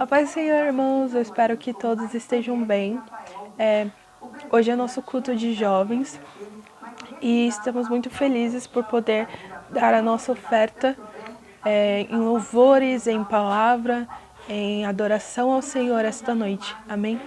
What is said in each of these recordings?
A paz do Senhor, irmãos, eu espero que todos estejam bem. Hoje é nosso culto de jovens e estamos muito felizes por poder dar a nossa oferta em louvores, em palavra, em adoração ao Senhor esta noite. Amém?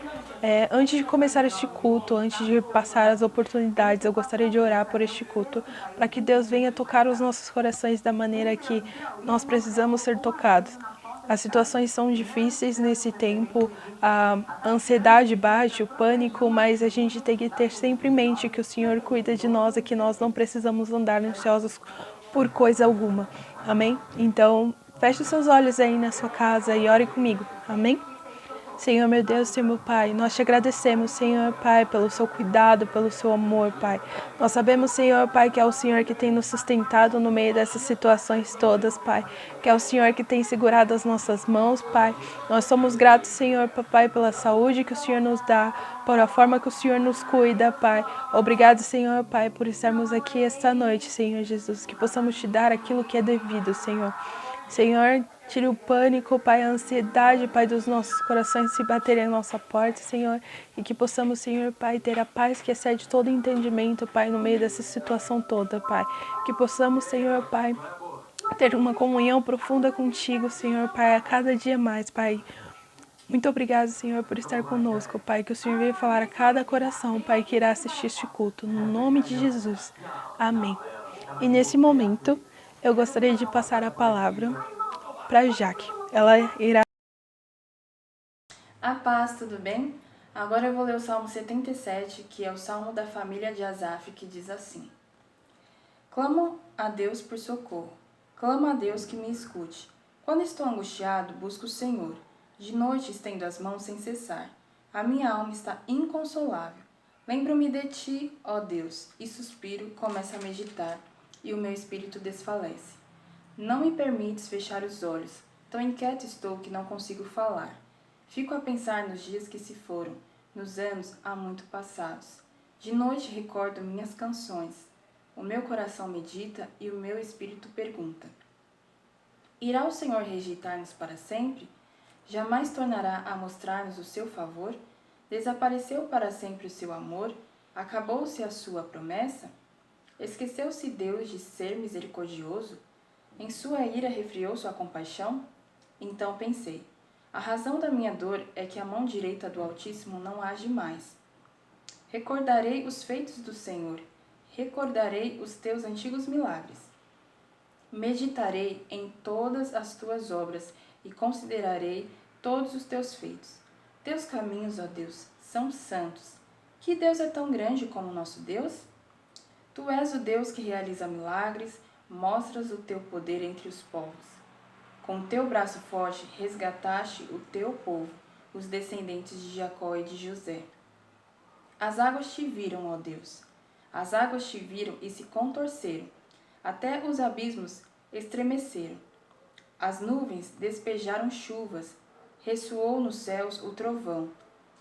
Antes de começar este culto, antes de passar as oportunidades, eu gostaria de orar por este culto, para que Deus venha tocar os nossos corações da maneira que nós precisamos ser tocados. As situações são difíceis nesse tempo, a ansiedade bate, o pânico, mas a gente tem que ter sempre em mente que o Senhor cuida de nós e que nós não precisamos andar ansiosos por coisa alguma. Amém? Então, feche os seus olhos aí na sua casa e ore comigo. Amém? Senhor, meu Deus, Senhor, meu Pai, nós te agradecemos, Senhor, Pai, pelo seu cuidado, pelo seu amor, Pai. Nós sabemos, Senhor, Pai, que é o Senhor que tem nos sustentado no meio dessas situações todas, Pai. Que é o Senhor que tem segurado as nossas mãos, Pai. Nós somos gratos, Senhor, Pai, pela saúde que o Senhor nos dá, por a forma que o Senhor nos cuida, Pai. Obrigado, Senhor, Pai, por estarmos aqui esta noite, Senhor Jesus. Que possamos te dar aquilo que é devido, Senhor. Senhor, tire o pânico, Pai, a ansiedade, Pai, dos nossos corações se baterem à nossa porta, Senhor, e que possamos, Senhor, Pai, ter a paz que excede todo entendimento, Pai, no meio dessa situação toda, Pai. Que possamos, Senhor, Pai, ter uma comunhão profunda contigo, Senhor, Pai, a cada dia mais, Pai. Muito obrigado, Senhor, por estar conosco, Pai, que o Senhor venha falar a cada coração, Pai, que irá assistir este culto, no nome de Jesus. Amém. E nesse momento, eu gostaria de passar a palavra para Jaque. Ela irá. A paz, tudo bem? Agora eu vou ler o Salmo 77, que é o Salmo da família de Asaf, que diz assim: Clamo a Deus por socorro. Clamo a Deus que me escute. Quando estou angustiado, busco o Senhor. De noite estendo as mãos sem cessar. A minha alma está inconsolável. Lembro-me de ti, ó Deus, e suspiro, começo a meditar, e o meu espírito desfalece. Não me permites fechar os olhos. Tão inquieto estou que não consigo falar. Fico a pensar nos dias que se foram, nos anos há muito passados. De noite recordo minhas canções. O meu coração medita e o meu espírito pergunta: Irá o Senhor rejeitar-nos para sempre? Jamais tornará a mostrar-nos o seu favor? Desapareceu para sempre o seu amor? Acabou-se a sua promessa? Esqueceu-se Deus de ser misericordioso? Em sua ira refriou sua compaixão? Então pensei: a razão da minha dor é que a mão direita do Altíssimo não age mais. Recordarei os feitos do Senhor, recordarei os teus antigos milagres. Meditarei em todas as tuas obras e considerarei todos os teus feitos. Teus caminhos, ó Deus, são santos. Que Deus é tão grande como nosso Deus? Tu és o Deus que realiza milagres, mostras o teu poder entre os povos. Com teu braço forte resgataste o teu povo, os descendentes de Jacó e de José. As águas te viram, ó Deus. As águas te viram e se contorceram. Até os abismos estremeceram. As nuvens despejaram chuvas. Ressoou nos céus o trovão.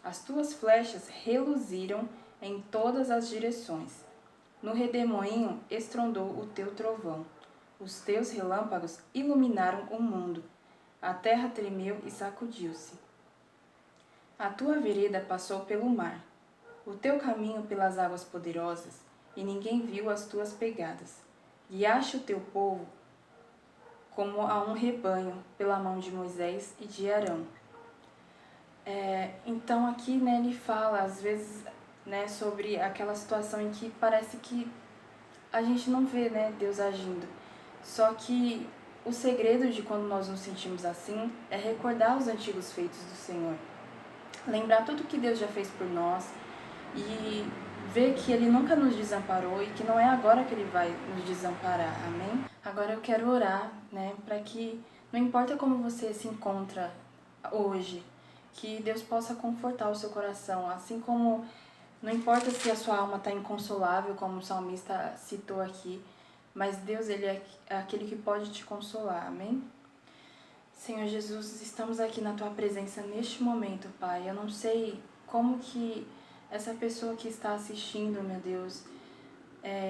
As tuas flechas reluziram em todas as direções. No redemoinho estrondou o teu trovão. Os teus relâmpagos iluminaram o mundo. A terra tremeu e sacudiu-se. A tua vereda passou pelo mar, o teu caminho pelas águas poderosas, e ninguém viu as tuas pegadas. Guiaste o teu povo como a um rebanho pela mão de Moisés e de Arão. Então aqui, ele fala às vezes, sobre aquela situação em que parece que a gente não vê, Deus agindo. Só que o segredo de quando nós nos sentimos assim é recordar os antigos feitos do Senhor. Lembrar tudo que Deus já fez por nós e ver que Ele nunca nos desamparou e que não é agora que Ele vai nos desamparar, amém? Agora eu quero orar, para que não importa como você se encontra hoje, que Deus possa confortar o seu coração, assim como não importa se a sua alma está inconsolável, como o salmista citou aqui, mas Deus, Ele é aquele que pode te consolar, amém? Senhor Jesus, estamos aqui na Tua presença neste momento, Pai. Eu não sei como que essa pessoa que está assistindo, meu Deus,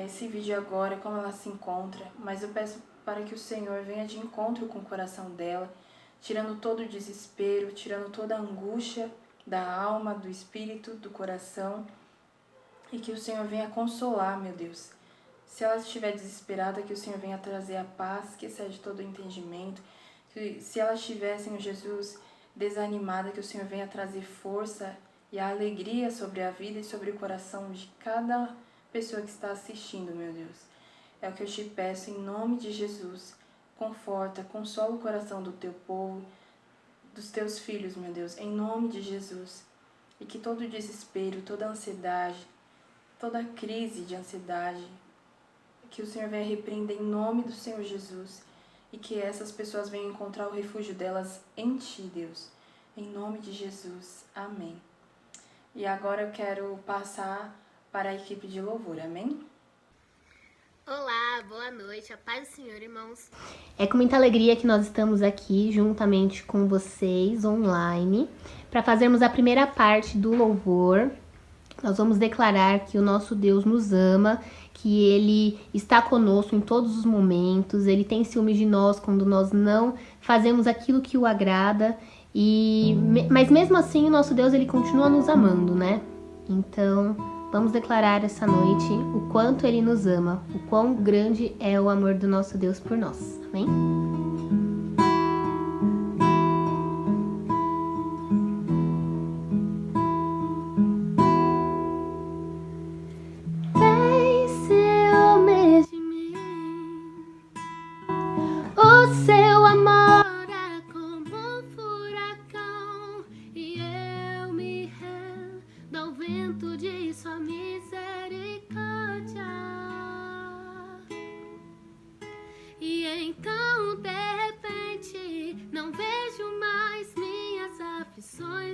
esse vídeo agora, como ela se encontra, mas eu peço para que o Senhor venha de encontro com o coração dela, tirando todo o desespero, tirando toda a angústia da alma, do espírito, do coração, e que o Senhor venha consolar, meu Deus. Se ela estiver desesperada, que o Senhor venha trazer a paz, que excede todo o entendimento. Se ela estiver, Senhor Jesus, desanimada, que o Senhor venha trazer força e a alegria sobre a vida e sobre o coração de cada pessoa que está assistindo, meu Deus. É o que eu te peço em nome de Jesus. Conforta, consola o coração do teu povo, dos teus filhos, meu Deus, em nome de Jesus. E que todo desespero, toda ansiedade, toda crise de ansiedade, que o Senhor venha repreender em nome do Senhor Jesus. E que essas pessoas venham encontrar o refúgio delas em Ti, Deus. Em nome de Jesus. Amém. E agora eu quero passar para a equipe de louvor. Amém? Olá, boa noite, a paz do Senhor, irmãos. É com muita alegria que nós estamos aqui juntamente com vocês online para fazermos a primeira parte do louvor. Nós vamos declarar que o nosso Deus nos ama, que Ele está conosco em todos os momentos, Ele tem ciúme de nós quando nós não fazemos aquilo que o agrada, mas mesmo assim o nosso Deus Ele continua nos amando, né? Então vamos declarar essa noite o quanto Ele nos ama, o quão grande é o amor do nosso Deus por nós, amém?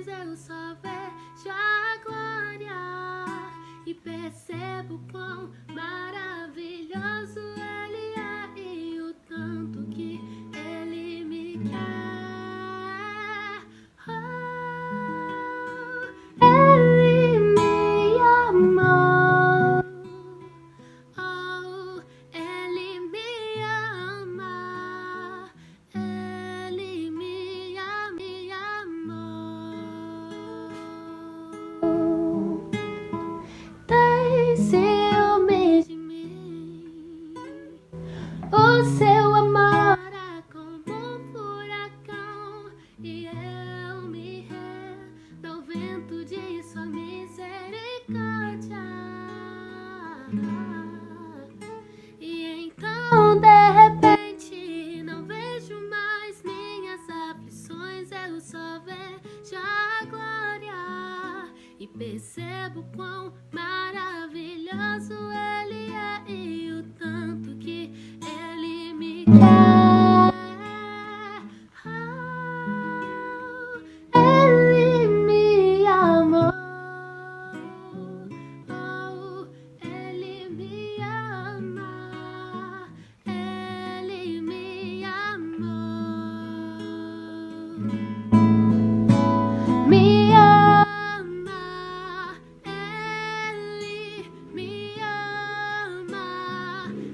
Eu só vejo a glória e percebo quão maravilhoso Ele é e o tanto que Ele me quer. Oh, Ele me amou. Oh, Ele me ama. Ele me amou. Tem ciúme de mim. O seu amor é como um furacão e eu me rendo ao vento de sua misericórdia. E então de repente não vejo mais minhas aflições, eu só vejo a glória e percebo quão maravilhoso Ele é e o tanto que Ele me quer. Oh, Ele me amou. Oh, Ele me ama. Ele me amou. Me ama. Ele me ama.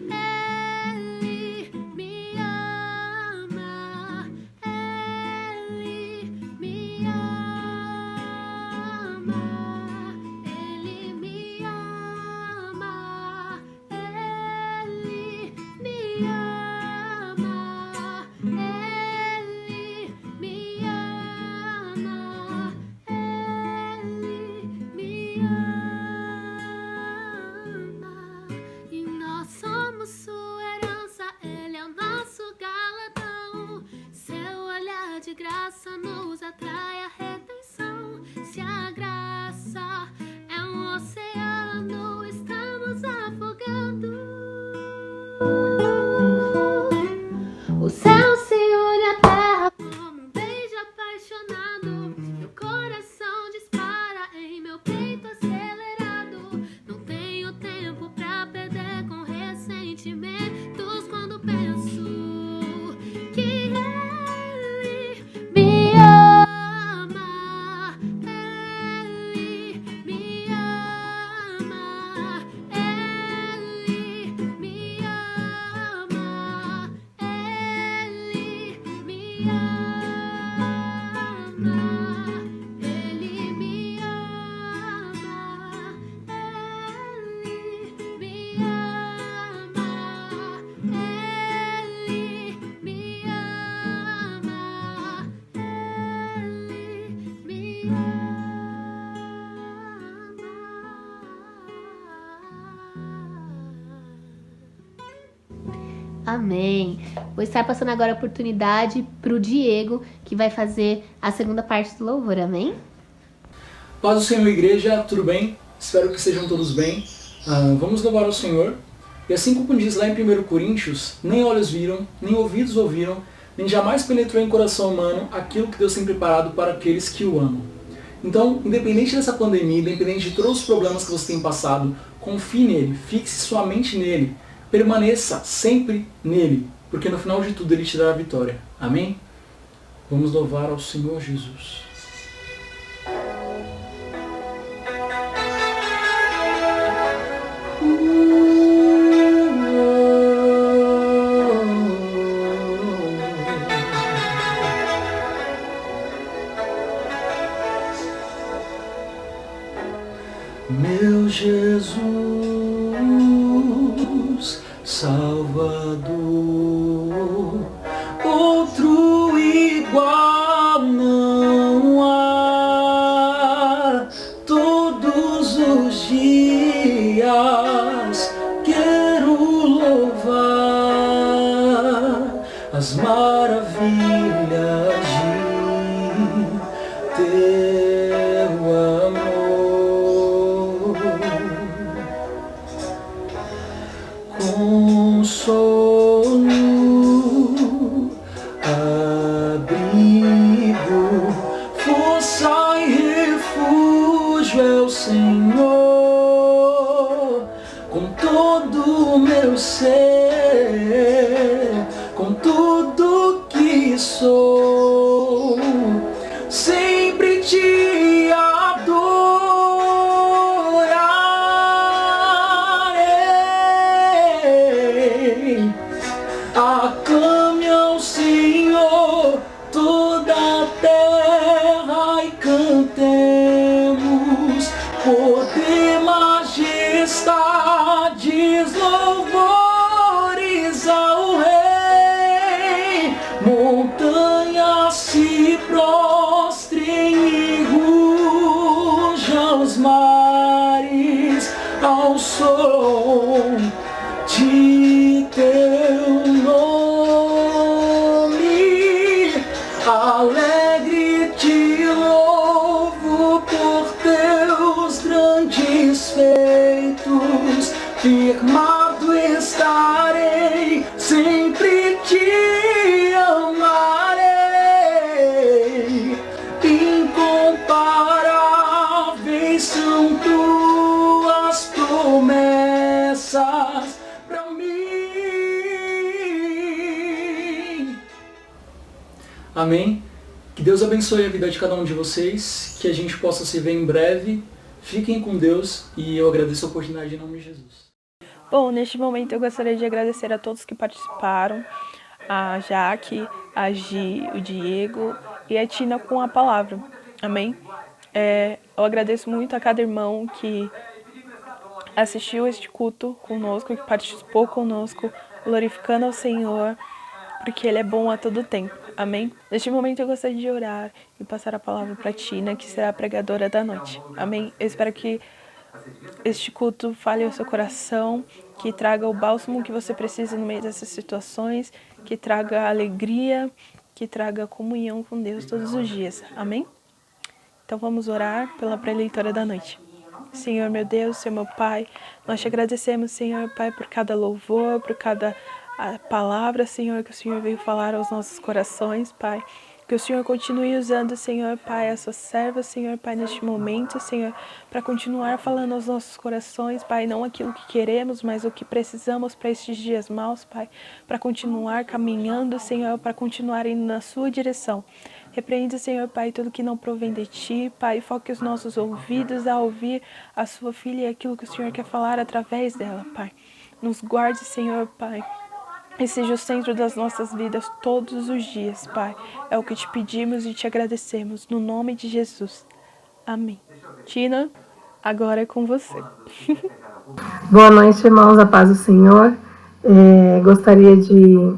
Ele me ama. Ele me ama. Ele me ama. Ele me ama. Ele me ama. Ele me ama. E nós somos sua herança, Ele é o nosso galardão. Seu olhar de graça nos atrai a redenção. Se a graça é um oceano, estamos afogando. O céu se une à terra como um beijo apaixonado. Meu coração dispara em meu peito acelerado. Não tenho tempo pra perder com ressentimentos quando penso que Ele me ama. Amém. Vou estar passando agora a oportunidade para o Diego, que vai fazer a segunda parte do louvor. Amém? Paz do Senhor, igreja, tudo bem? Espero que estejam todos bem. Vamos louvar ao Senhor. E assim como diz lá em 1 Coríntios, nem olhos viram, nem ouvidos ouviram, nem jamais penetrou em coração humano aquilo que Deus tem preparado para aqueles que o amam. Então, independente dessa pandemia, independente de todos os problemas que você tem passado, confie nele, fixe sua mente nele, permaneça sempre nele, porque no final de tudo ele te dará a vitória. Amém? Vamos louvar ao Senhor Jesus. Meu Jesus, Salvador, outro igual não há. Todos os dias quero louvar as maravilhas de teu amor. Consolo, abrigo, força e refúgio é o Senhor. Com todo o meu ser, com tudo que sou, sempre te adorarei. Aclame ao Senhor toda a terra e cantemos poder, majestades, louvores ao Rei. Montanhas se prostrem e rujam os mares ao som de teu nome. Alegre te louvo por teus grandes feitos. Firmado estarei, sempre te amarei. Incomparáveis são tuas promessas pra mim. Amém? Que Deus abençoe a vida de cada um de vocês, que a gente possa se ver em breve. Fiquem com Deus e eu agradeço a oportunidade em nome de Jesus. Bom, neste momento eu gostaria de agradecer a todos que participaram, a Jaque, a Gi, o Diego e a Tina com a palavra. Amém? Eu agradeço muito a cada irmão que assistiu este culto conosco, que participou conosco, glorificando ao Senhor, porque Ele é bom a todo tempo. Amém? Neste momento eu gostaria de orar e passar a palavra para a Tina, que será a pregadora da noite. Amém? Eu espero que este culto fale ao seu coração, que traga o bálsamo que você precisa no meio dessas situações, que traga alegria, que traga comunhão com Deus todos os dias. Amém? Então vamos orar pela pré-leitura da noite. Senhor meu Deus, Senhor meu Pai, nós te agradecemos, Senhor Pai, por cada louvor, por cada palavra, Senhor, que o Senhor veio falar aos nossos corações, Pai. Que o Senhor continue usando, Senhor Pai, a sua serva, Senhor Pai, neste momento, Senhor, para continuar falando aos nossos corações, Pai, não aquilo que queremos, mas o que precisamos para estes dias maus, Pai, para continuar caminhando, Senhor, para continuar indo na sua direção. Repreenda, Senhor Pai, tudo que não provém de Ti, Pai, foque os nossos ouvidos a ouvir a sua filha e aquilo que o Senhor quer falar através dela, Pai. Nos guarde, Senhor Pai, e seja o centro das nossas vidas todos os dias, Pai. É o que te pedimos e te agradecemos, no nome de Jesus. Amém. Tina, agora é com você. Boa noite, irmãos, a paz do Senhor. Gostaria de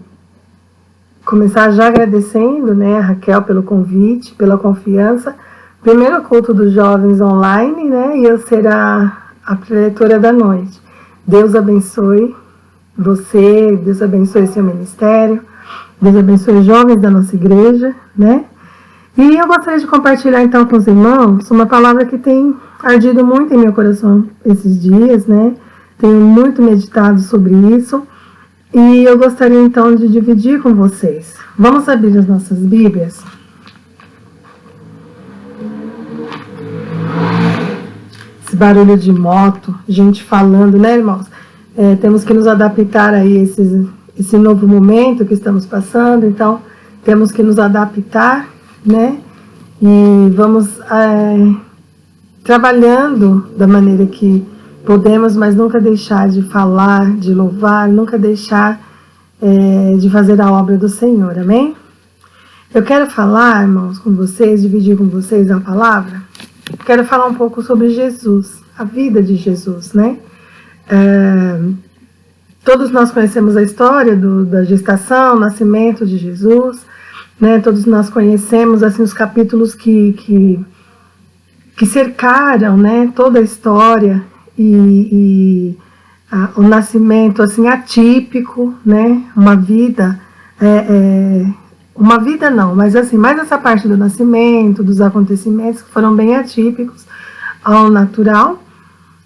começar já agradecendo, a Raquel pelo convite, pela confiança. Primeiro culto dos jovens online, e eu será a preletora da noite. Deus abençoe você, Deus abençoe seu ministério, Deus abençoe os jovens da nossa igreja, né? E eu gostaria de compartilhar então com os irmãos uma palavra que tem ardido muito em meu coração esses dias, né? Tenho muito meditado sobre isso e eu gostaria então de dividir com vocês. Vamos abrir as nossas Bíblias. Esse barulho de moto, gente falando, né, irmãos? Temos que nos adaptar a esse novo momento que estamos passando, então temos que nos adaptar, né? E vamos trabalhando da maneira que podemos, mas nunca deixar de falar, de louvar, nunca deixar de fazer a obra do Senhor, amém? Eu quero falar, irmãos, com vocês, dividir com vocês a palavra. Quero falar um pouco sobre Jesus, a vida de Jesus, né? Todos nós conhecemos a história da gestação, nascimento de Jesus, né? Todos nós conhecemos assim os capítulos que cercaram, né, toda a história e o nascimento assim atípico, né? Uma vida não, mas assim, mais essa parte do nascimento, dos acontecimentos que foram bem atípicos ao natural.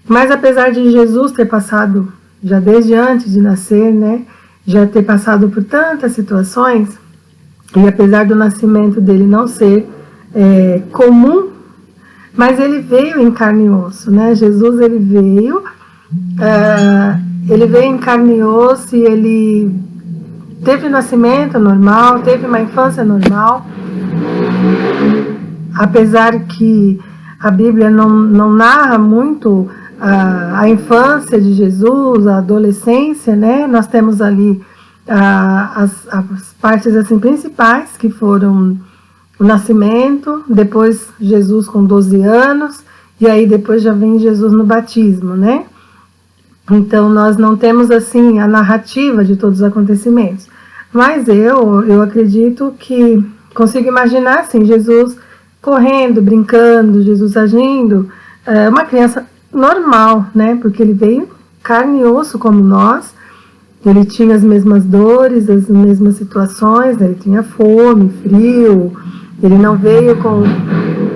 Mas apesar de Jesus ter passado, já desde antes de nascer, né, já ter passado por tantas situações, e apesar do nascimento dele não ser comum, mas ele veio em carne e osso, né? Jesus, ele veio em carne e osso e ele teve nascimento normal, teve uma infância normal, apesar que a Bíblia não narra muito a infância de Jesus, a adolescência, né? Nós temos ali as partes assim principais, que foram o nascimento, depois Jesus com 12 anos, e aí depois já vem Jesus no batismo, né? Então nós não temos assim a narrativa de todos os acontecimentos. Mas eu acredito que consigo imaginar assim, Jesus correndo, brincando, Jesus agindo, uma criança normal, né? Porque ele veio carne e osso como nós, ele tinha as mesmas dores, as mesmas situações, né? Ele tinha fome, frio, ele não veio com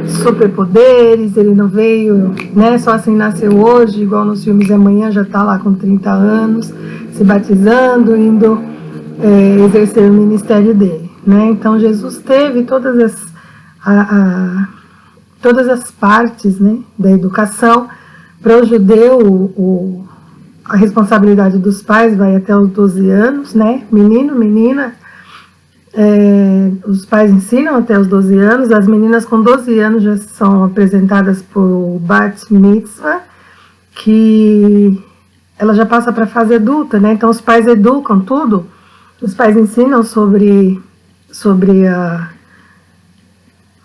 superpoderes, ele não veio, né, só assim nasceu hoje, igual nos filmes de amanhã já está lá com 30 anos, se batizando, indo exercer o ministério dele, né? Então Jesus teve todas as partes, né, da educação. Para o judeu, a responsabilidade dos pais vai até os 12 anos, né? Menino, menina, os pais ensinam até os 12 anos, as meninas com 12 anos já são apresentadas por Bat Mitzvah, que ela já passa para a fase adulta, né? Então os pais educam tudo, os pais ensinam sobre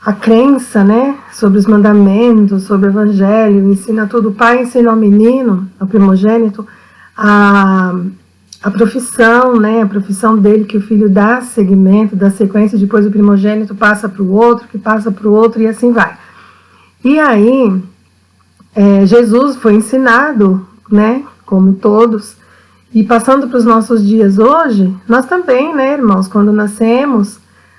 a crença, né? Sobre os mandamentos, sobre o evangelho, ensina tudo. O pai ensina ao menino, ao primogênito, a profissão, né? A profissão dele, que o filho dá seguimento, dá sequência, depois o primogênito passa para o outro, que passa para o outro, e assim vai. E aí, Jesus foi ensinado, né? Como todos, e passando para os nossos dias hoje, nós também, né, irmãos, quando nascemos,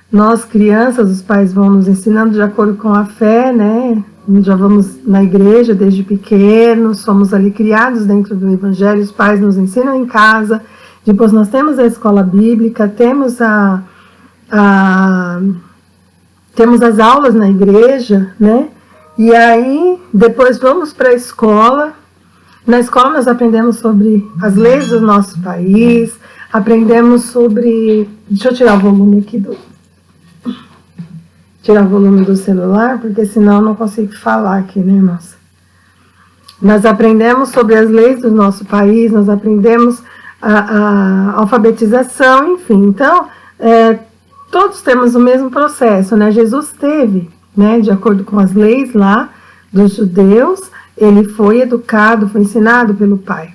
nós crianças, os pais vão nos ensinando de acordo com a fé, né? Já vamos na igreja desde pequenos, somos ali criados dentro do evangelho, os pais nos ensinam em casa, depois nós temos a escola bíblica, temos temos as aulas na igreja, né? E aí depois vamos para a escola. Na escola nós aprendemos sobre as leis do nosso país, aprendemos sobre... Deixa eu tirar o volume aqui tirar o volume do celular, porque senão eu não consigo falar aqui, né, irmãos? Nós aprendemos sobre as leis do nosso país, nós aprendemos a alfabetização, enfim. Então, todos temos o mesmo processo, né? Jesus teve, né, de acordo com as leis lá dos judeus, ele foi educado, foi ensinado pelo pai.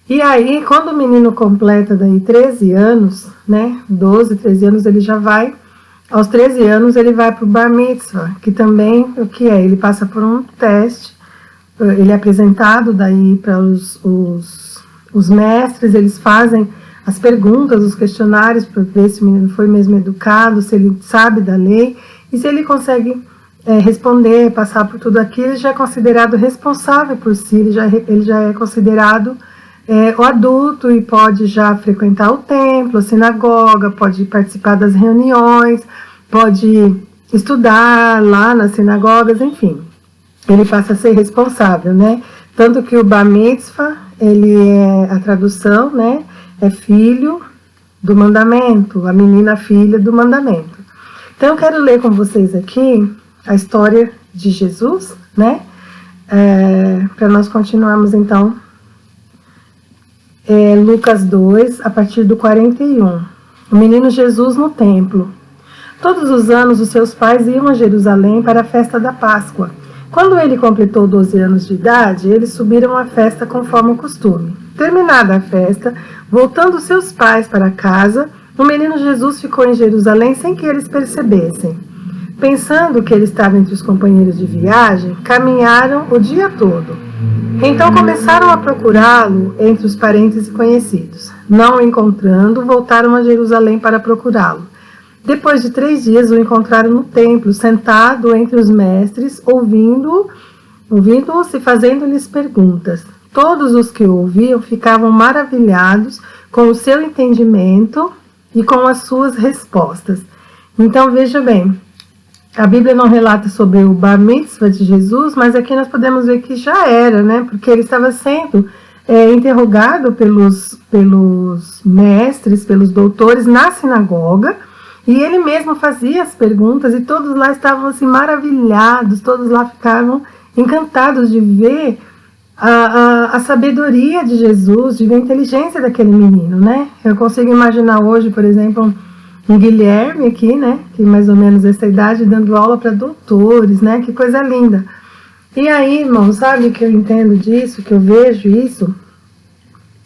E aí, quando o menino completa daí 13 anos, né, 12, 13 anos, ele já vai, aos 13 anos ele vai para o Bar Mitzvah, que também, o que é? Ele passa por um teste, ele é apresentado daí para os mestres, eles fazem as perguntas, os questionários, para ver se o menino foi mesmo educado, se ele sabe da lei, e se ele consegue responder, passar por tudo aquilo, ele já é considerado responsável por si, ele já é considerado o adulto e pode já frequentar o templo, a sinagoga, pode participar das reuniões, pode estudar lá nas sinagogas, enfim. Ele passa a ser responsável, né? Tanto que o Bar Mitzvah, a tradução, né, é filho do mandamento, a menina filha do mandamento. Então eu quero ler com vocês aqui a história de Jesus, né? Para nós continuarmos então Lucas 2, a partir do 41. O menino Jesus no templo. Todos os anos os seus pais iam a Jerusalém para a festa da Páscoa. Quando ele completou 12 anos de idade, eles subiram à festa conforme o costume. Terminada a festa, voltando seus pais para casa, o menino Jesus ficou em Jerusalém sem que eles percebessem. Pensando que ele estava entre os companheiros de viagem, caminharam o dia todo. Então começaram a procurá-lo entre os parentes e conhecidos. Não o encontrando, voltaram a Jerusalém para procurá-lo. Depois de 3 dias, o encontraram no templo, sentado entre os mestres, ouvindo-os e fazendo-lhes perguntas. Todos os que o ouviam ficavam maravilhados com o seu entendimento e com as suas respostas. Então, veja bem, a Bíblia não relata sobre o Bar Mitzvah de Jesus, mas aqui nós podemos ver que já era, né? Porque ele estava sendo interrogado pelos mestres, pelos doutores na sinagoga, e ele mesmo fazia as perguntas e todos lá estavam assim maravilhados, todos lá ficavam encantados de ver a sabedoria de Jesus, de ver a inteligência daquele menino, né? Eu consigo imaginar hoje, por exemplo, um Guilherme aqui, né, que mais ou menos essa idade, dando aula para doutores, né, que coisa linda. E aí, irmão, sabe que eu entendo disso, que eu vejo isso?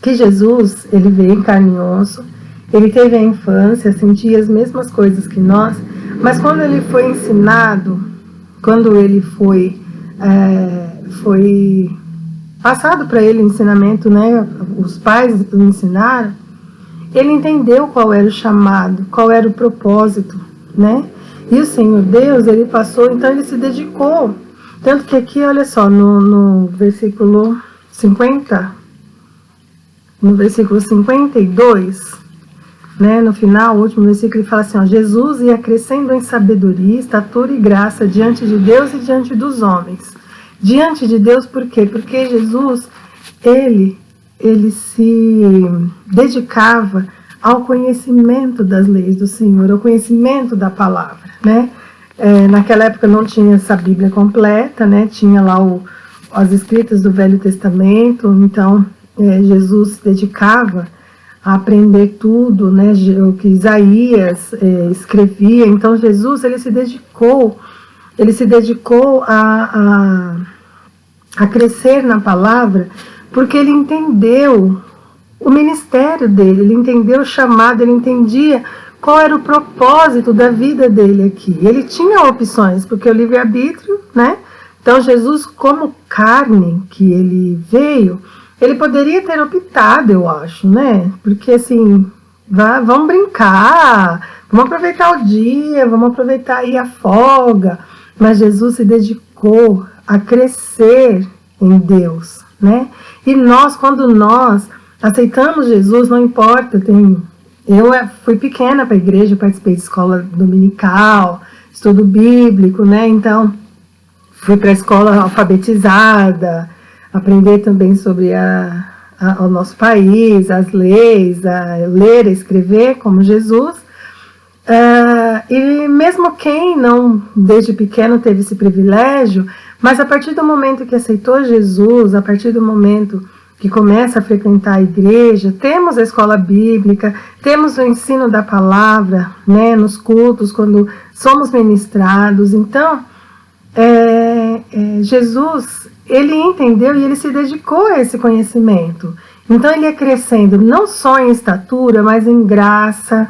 Que Jesus, ele veio em carne e osso, ele teve a infância, sentia as mesmas coisas que nós, mas quando ele foi ensinado, quando ele foi passado para ele o ensinamento, né, os pais o ensinaram, ele entendeu qual era o chamado, qual era o propósito, né? E o Senhor Deus, ele passou, então ele se dedicou. Tanto que aqui, olha só, no versículo 50, no versículo 52, né, no final, o último versículo, ele fala assim, ó, Jesus ia crescendo em sabedoria, estatura e graça diante de Deus e diante dos homens. Diante de Deus, por quê? Porque Jesus, ele se dedicava ao conhecimento das leis do Senhor, ao conhecimento da palavra, né? Naquela época não tinha essa Bíblia completa, né? Tinha lá as escritas do Velho Testamento, então Jesus se dedicava a aprender tudo, né? O que Isaías escrevia. Então Jesus ele se dedicou a crescer na palavra, porque ele entendeu o ministério dele, ele entendeu o chamado, ele entendia qual era o propósito da vida dele aqui. Ele tinha opções, porque o livre-arbítrio, né? Então Jesus, como carne que ele veio, ele poderia ter optado, eu acho, né? Porque assim, vamos brincar, vamos aproveitar o dia, vamos aproveitar aí a folga. Mas Jesus se dedicou a crescer em Deus, né? E quando nós aceitamos Jesus, não importa, eu fui pequena para a igreja, participei de escola dominical, estudo bíblico, né? Então, fui para a escola alfabetizada, aprender também sobre o nosso país, as leis, a ler, a escrever como Jesus. E mesmo quem não, desde pequeno, teve esse privilégio, mas a partir do momento que aceitou Jesus, a partir do momento que começa a frequentar a igreja, temos a escola bíblica, temos o ensino da palavra, né, nos cultos, quando somos ministrados. Então, Jesus, ele entendeu e ele se dedicou a esse conhecimento. Então, ele ia crescendo não só em estatura, mas em graça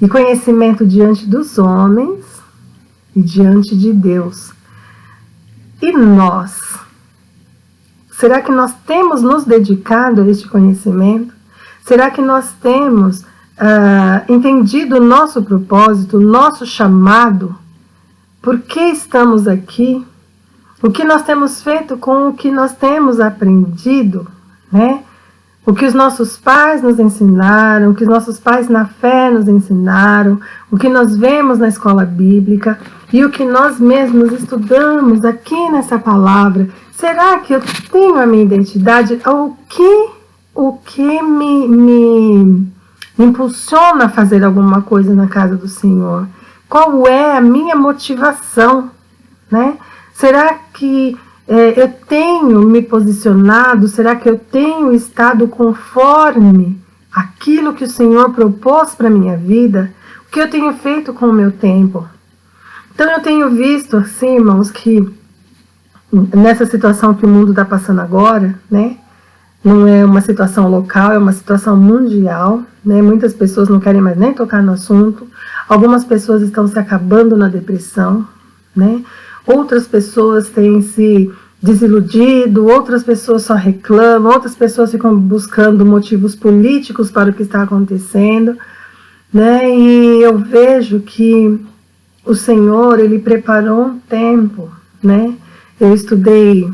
e conhecimento diante dos homens e diante de Deus. E nós, Será que nós temos nos dedicado a este conhecimento? Será que nós temos entendido o nosso propósito, o nosso chamado? Por que estamos aqui? O que nós temos feito com o que nós temos aprendido, né? O que os nossos pais nos ensinaram, o que os nossos pais na fé nos ensinaram, o que nós vemos na escola bíblica e o que nós mesmos estudamos aqui nessa palavra. Será que eu tenho a minha identidade? O que me impulsiona a fazer alguma coisa na casa do Senhor? Qual é a minha motivação, né? Será que eu tenho me posicionado? Será que eu tenho estado conforme aquilo que o Senhor propôs para a minha vida? O que eu tenho feito com o meu tempo? Então eu tenho visto, assim, irmãos, que nessa situação que o mundo está passando agora, né? Não é uma situação local, é uma situação mundial, né? Muitas pessoas não querem mais nem tocar no assunto. Algumas pessoas estão se acabando na depressão, né? Outras pessoas têm se desiludido, outras pessoas só reclamam, outras pessoas ficam buscando motivos políticos para o que está acontecendo, né? E eu vejo que o Senhor, Ele preparou um tempo, né? Eu estudei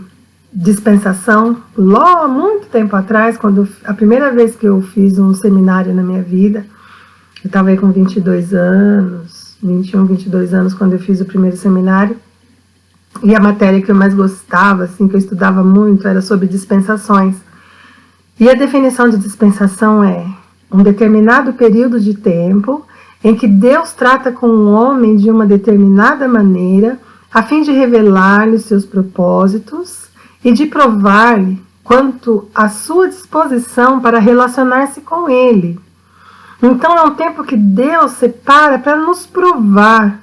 dispensação lá há muito tempo atrás, a primeira vez que eu fiz um seminário na minha vida, eu estava aí com 22 anos, 21, 22 anos, quando eu fiz o primeiro seminário. E a matéria que eu mais gostava, assim, que eu estudava muito, era sobre dispensações. E a definição de dispensação é um determinado período de tempo em que Deus trata com o homem de uma determinada maneira, a fim de revelar-lhe seus propósitos e de provar-lhe quanto à sua disposição para relacionar-se com ele. Então é um tempo que Deus separa para nos provar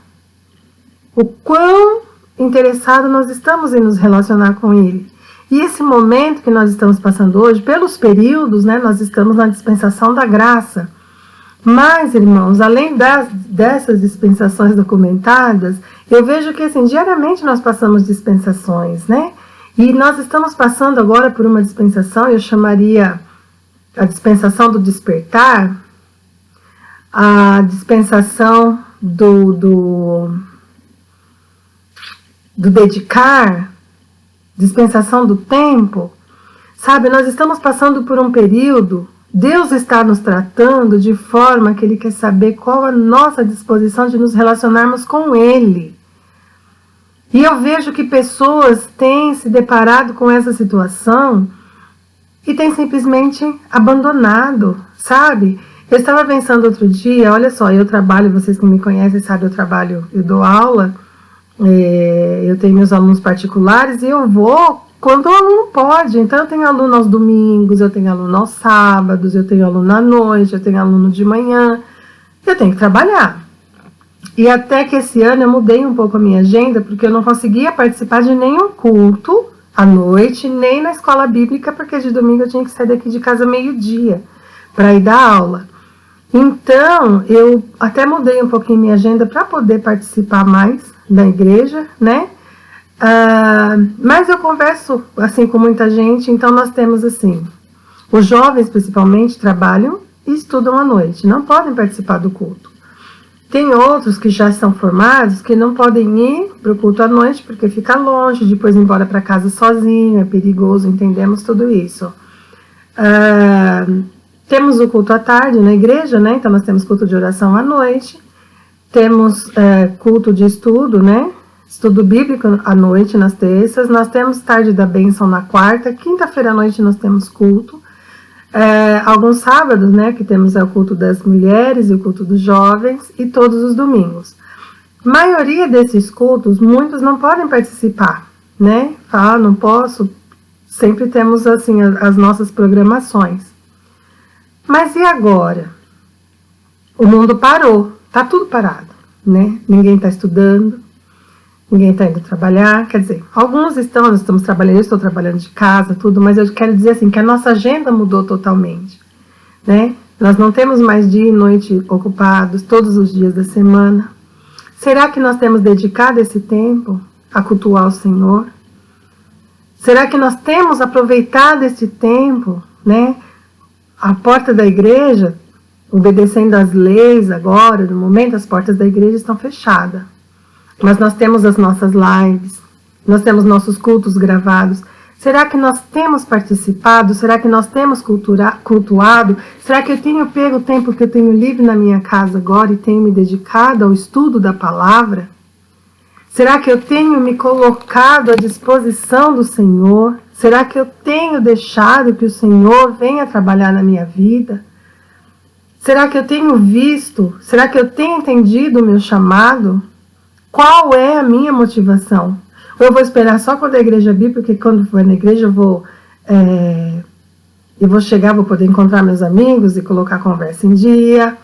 o quão interessado nós estamos em nos relacionar com Ele. E esse momento que nós estamos passando hoje, pelos períodos, né, nós estamos na dispensação da graça. Mas, irmãos, além dessas dispensações documentadas, eu vejo que, assim, diariamente nós passamos dispensações, né? E nós estamos passando agora por uma dispensação, eu chamaria a dispensação do despertar, a dispensação do dedicar, dispensação do tempo, sabe? Nós estamos passando por um período, Deus está nos tratando de forma que Ele quer saber qual a nossa disposição de nos relacionarmos com Ele. E eu vejo que pessoas têm se deparado com essa situação e têm simplesmente abandonado, sabe? Eu estava pensando outro dia, olha só, eu trabalho, vocês que me conhecem sabem, eu dou aula, eu tenho meus alunos particulares e eu vou quando o aluno pode. Então eu tenho aluno aos domingos, eu tenho aluno aos sábados, eu tenho aluno à noite, eu tenho aluno de manhã, eu tenho que trabalhar. E até que esse ano eu mudei um pouco a minha agenda, porque eu não conseguia participar de nenhum culto à noite, nem na escola bíblica, porque de domingo eu tinha que sair daqui de casa meio-dia para ir dar aula. Então, eu até mudei um pouquinho minha agenda para poder participar mais da igreja, né? Mas eu converso, assim, com muita gente, então nós temos, assim, os jovens, principalmente, trabalham e estudam à noite, não podem participar do culto. Tem outros que já estão formados, que não podem ir para o culto à noite, porque fica longe, depois ir embora para casa sozinho, é perigoso, entendemos tudo isso. Temos o culto à tarde na igreja, né? Então nós temos culto de oração à noite, temos culto de estudo, né? Estudo bíblico à noite, nas terças, nós temos tarde da bênção na quarta, quinta-feira à noite nós temos culto, alguns sábados, né, que temos o culto das mulheres e o culto dos jovens, e todos os domingos. A maioria desses cultos, muitos não podem participar, né? Fala, não posso, sempre temos assim as nossas programações. Mas e agora? O mundo parou, tá tudo parado, né? Ninguém está estudando, ninguém está indo trabalhar, quer dizer, alguns nós estamos trabalhando, eu estou trabalhando de casa, tudo, mas eu quero dizer assim, que a nossa agenda mudou totalmente, né? Nós não temos mais dia e noite ocupados todos os dias da semana. Será que nós temos dedicado esse tempo a cultuar o Senhor? Será que nós temos aproveitado este tempo, né? A porta da igreja, obedecendo às leis agora, no momento as portas da igreja estão fechadas. Mas nós temos as nossas lives, nós temos nossos cultos gravados. Será que nós temos participado? Será que nós temos cultuado? Será que eu tenho pego o tempo que eu tenho livre na minha casa agora e tenho me dedicado ao estudo da palavra? Será que eu tenho me colocado à disposição do Senhor? Será que eu tenho deixado que o Senhor venha trabalhar na minha vida? Será que eu tenho visto? Será que eu tenho entendido o meu chamado? Qual é a minha motivação? Ou eu vou esperar só quando a igreja abrir, porque quando for na igreja eu vou chegar, vou poder encontrar meus amigos e colocar a conversa em dia.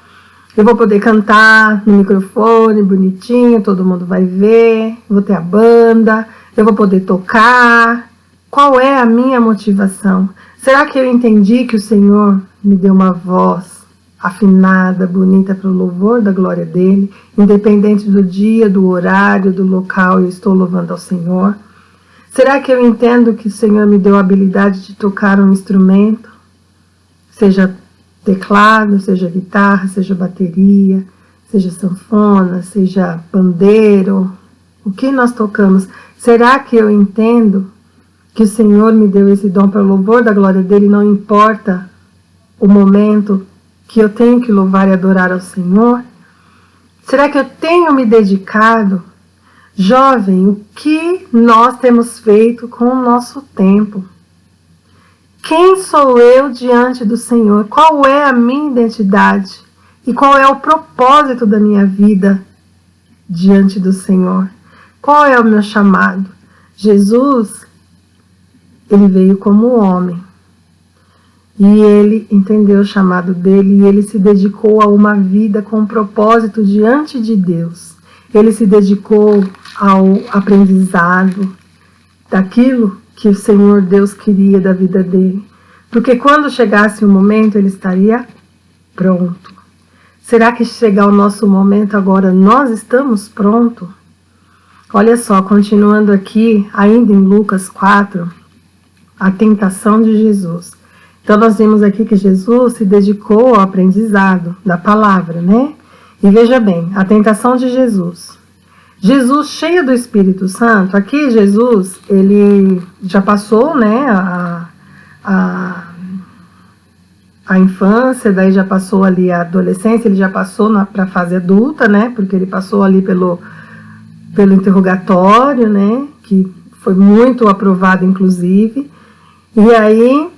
Eu vou poder cantar no microfone, bonitinho, todo mundo vai ver. Vou ter a banda, eu vou poder tocar. Qual é a minha motivação? Será que eu entendi que o Senhor me deu uma voz afinada, bonita para o louvor da glória dele, independente do dia, do horário, do local, eu estou louvando ao Senhor? Será que eu entendo que o Senhor me deu a habilidade de tocar um instrumento, seja teclado, seja guitarra, seja bateria, seja sanfona, seja pandeiro, o que nós tocamos? Será que eu entendo que o Senhor me deu esse dom para o louvor da glória dele, não importa o momento que eu tenho que louvar e adorar ao Senhor? Será que eu tenho me dedicado? Jovem, o que nós temos feito com o nosso tempo? Quem sou eu diante do Senhor? Qual é a minha identidade? E qual é o propósito da minha vida diante do Senhor? Qual é o meu chamado? Jesus, ele veio como homem. E ele entendeu o chamado dele e ele se dedicou a uma vida com um propósito diante de Deus. Ele se dedicou ao aprendizado daquilo que o Senhor Deus queria da vida dele. Porque quando chegasse o momento, ele estaria pronto. Será que chegar o nosso momento agora, nós estamos prontos? Olha só, continuando aqui, ainda em Lucas 4, a tentação de Jesus. Então nós vimos aqui que Jesus se dedicou ao aprendizado da palavra, né? E veja bem, a tentação de Jesus. Jesus cheio do Espírito Santo, aqui Jesus, ele já passou, né, a infância, daí já passou ali a adolescência, ele já passou para a fase adulta, né, porque ele passou ali pelo interrogatório, né, que foi muito aprovado inclusive, e aí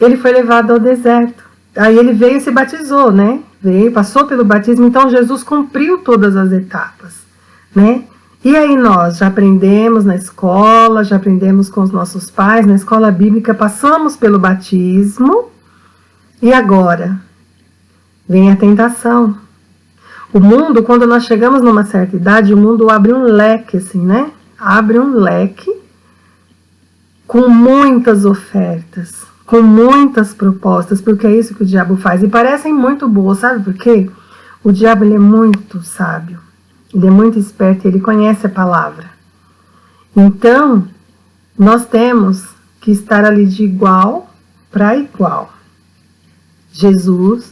ele foi levado ao deserto. Aí ele veio e se batizou, né, passou pelo batismo, então Jesus cumpriu todas as etapas, né? E aí nós já aprendemos na escola, já aprendemos com os nossos pais, na escola bíblica, passamos pelo batismo, e agora vem a tentação. O mundo, quando nós chegamos numa certa idade, o mundo abre um leque, assim, né? Abre um leque com muitas ofertas, com muitas propostas, porque é isso que o diabo faz. E parecem muito boas, sabe por quê? O diabo, ele é muito sábio. Ele é muito esperto e ele conhece a palavra. Então, nós temos que estar ali de igual para igual. Jesus,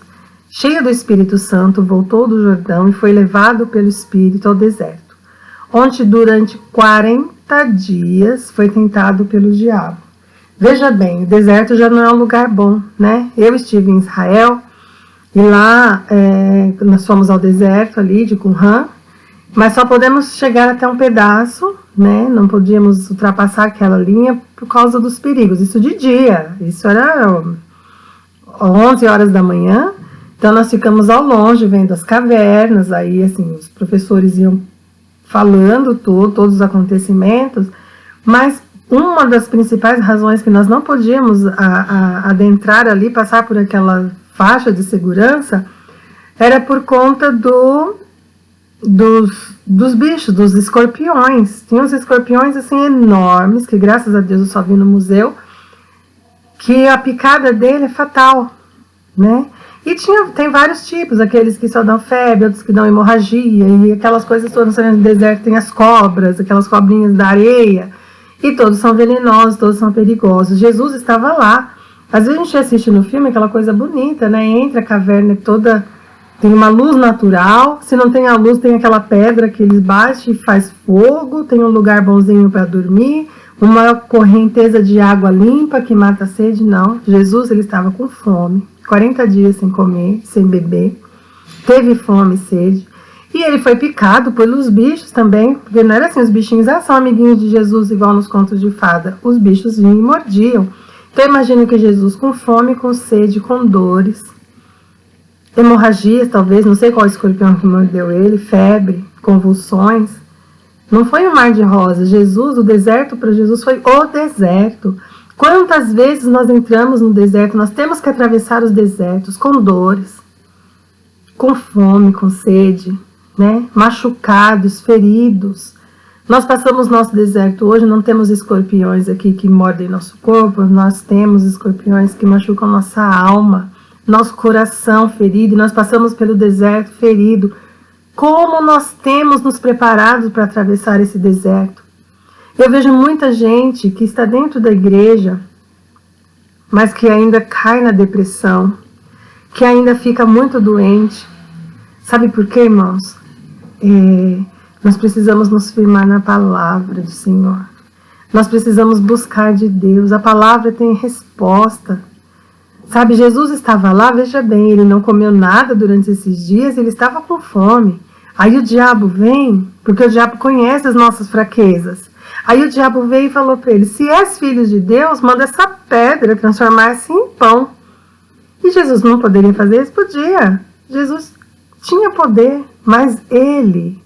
cheio do Espírito Santo, voltou do Jordão e foi levado pelo Espírito ao deserto, onde durante 40 dias foi tentado pelo diabo. Veja bem, o deserto já não é um lugar bom, né? Eu estive em Israel e lá nós fomos ao deserto ali de Qumran, mas só podemos chegar até um pedaço, né? Não podíamos ultrapassar aquela linha por causa dos perigos. Isso de dia, isso era 11 horas da manhã. Então nós ficamos ao longe, vendo as cavernas, aí assim, os professores iam falando todos os acontecimentos, mas uma das principais razões que nós não podíamos adentrar ali, passar por aquela faixa de segurança, era por conta dos bichos, dos escorpiões. Tinha uns escorpiões assim enormes, que graças a Deus eu só vi no museu, que a picada dele é fatal, né? E tem vários tipos, aqueles que só dão febre, outros que dão hemorragia, e aquelas coisas todas. No deserto tem as cobras, aquelas cobrinhas da areia, E todos são venenosos, todos são perigosos. Jesus estava lá. Às vezes a gente assiste no filme aquela coisa bonita, né? Entra a caverna toda, tem uma luz natural. Se não tem a luz, tem aquela pedra que eles batem e faz fogo. Tem um lugar bonzinho para dormir. Uma correnteza de água limpa que mata a sede. Não, Jesus ele estava com fome. 40 dias sem comer, sem beber. Teve fome e sede. E ele foi picado pelos bichos também, porque não era assim, os bichinhos são amiguinhos de Jesus, igual nos contos de fada. Os bichos vinham e mordiam. Então imagina que Jesus com fome, com sede, com dores, hemorragias talvez, não sei qual escorpião que mordeu ele, febre, convulsões. Não foi um mar de rosas. Jesus, o deserto para Jesus foi o deserto. Quantas vezes nós entramos no deserto, nós temos que atravessar os desertos com dores, com fome, com sede, né? Machucados, feridos. Nós passamos nosso deserto hoje, não temos escorpiões aqui que mordem nosso corpo, nós temos escorpiões que machucam nossa alma, nosso coração ferido, e nós passamos pelo deserto ferido. Como nós temos nos preparado para atravessar esse deserto? Eu vejo muita gente que está dentro da igreja, mas que ainda cai na depressão, que ainda fica muito doente. Sabe por quê, irmãos? Nós precisamos nos firmar na palavra do Senhor. Nós precisamos buscar de Deus. A palavra tem resposta. Sabe, Jesus estava lá, veja bem, ele não comeu nada durante esses dias, ele estava com fome. Aí o diabo vem, porque o diabo conhece as nossas fraquezas. Aí o diabo veio e falou para ele, se és filho de Deus, manda essa pedra transformar-se em pão. E Jesus não poderia fazer isso? Podia. Jesus tinha poder, mas ele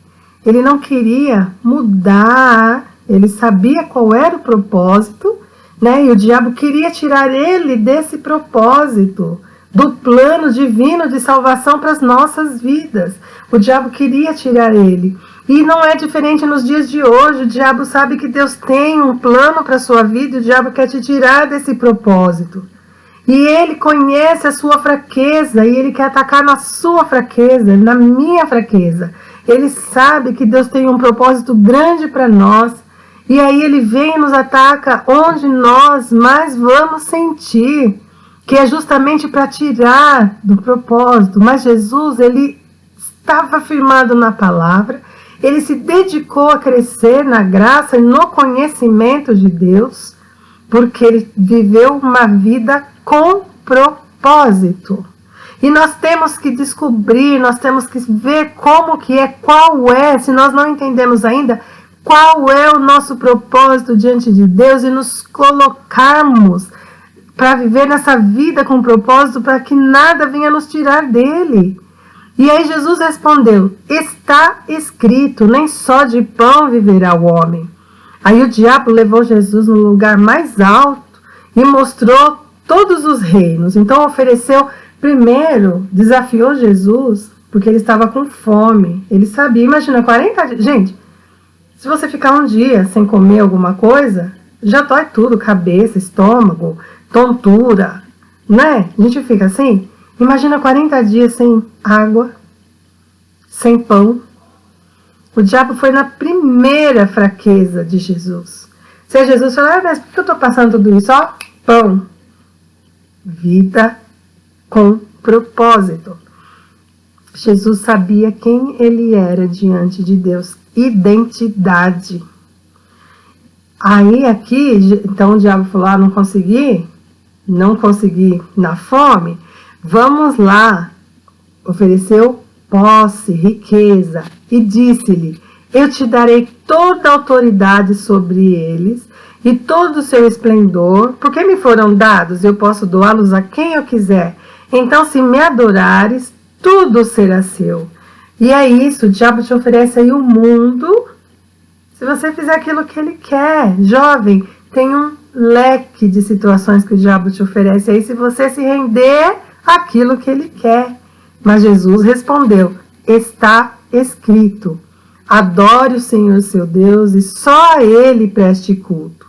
não queria mudar, ele sabia qual era o propósito, né? E o diabo queria tirar ele desse propósito, do plano divino de salvação para as nossas vidas. O diabo queria tirar ele. E não é diferente nos dias de hoje. O diabo sabe que Deus tem um plano para a sua vida e o diabo quer te tirar desse propósito. E ele conhece a sua fraqueza e ele quer atacar na sua fraqueza, na minha fraqueza. Ele sabe que Deus tem um propósito grande para nós. E aí ele vem e nos ataca onde nós mais vamos sentir, que é justamente para tirar do propósito. Mas Jesus, ele estava firmado na palavra, ele se dedicou a crescer na graça e no conhecimento de Deus, porque ele viveu uma vida com propósito. E nós temos que descobrir, nós temos que ver como que é, qual é, se nós não entendemos ainda, qual é o nosso propósito diante de Deus e nos colocarmos para viver nessa vida com propósito, para que nada venha nos tirar dele. E aí Jesus respondeu, está escrito, nem só de pão viverá o homem. Aí o diabo levou Jesus no lugar mais alto e mostrou todos os reinos. Então ofereceu, primeiro, desafiou Jesus, porque ele estava com fome. Ele sabia, imagina, 40 dias. Gente, se você ficar um dia sem comer alguma coisa, já dói tudo, cabeça, estômago, tontura, né? A gente fica assim. Imagina 40 dias sem água, sem pão. O diabo foi na primeira fraqueza de Jesus. Se Jesus falar, mas por que eu estou passando tudo isso? Ó, pão. Vida com propósito. Jesus sabia quem ele era diante de Deus. Identidade. Aí aqui, então o diabo falou, não consegui na fome, vamos lá. Ofereceu posse, riqueza, e disse-lhe, eu te darei toda a autoridade sobre eles, e todo o seu esplendor, porque me foram dados, eu posso doá-los a quem eu quiser. Então, se me adorares, tudo será seu. E é isso, o diabo te oferece aí o mundo, se você fizer aquilo que ele quer. Jovem, tem um leque de situações que o diabo te oferece aí, se você se render àquilo que ele quer. Mas Jesus respondeu, está escrito, adore o Senhor seu Deus e só a ele preste culto.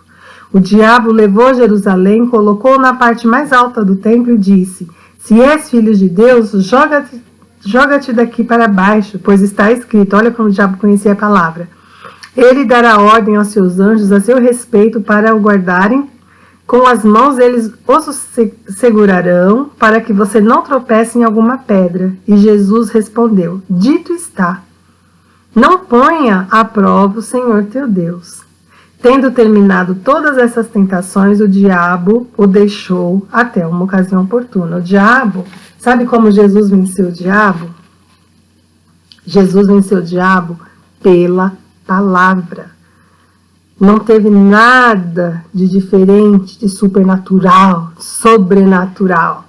O diabo levou Jerusalém, colocou na parte mais alta do templo e disse, se és filho de Deus, joga-te daqui para baixo, pois está escrito, olha como o diabo conhecia a palavra, Ele dará ordem aos seus anjos a seu respeito para o guardarem. Com as mãos eles os segurarão para que você não tropece em alguma pedra. E Jesus respondeu: dito está, não ponha à prova o Senhor teu Deus. Tendo terminado todas essas tentações, o diabo o deixou até uma ocasião oportuna. O diabo, sabe como Jesus venceu o diabo? Jesus venceu o diabo pela palavra. Não teve nada de diferente, de supernatural, sobrenatural.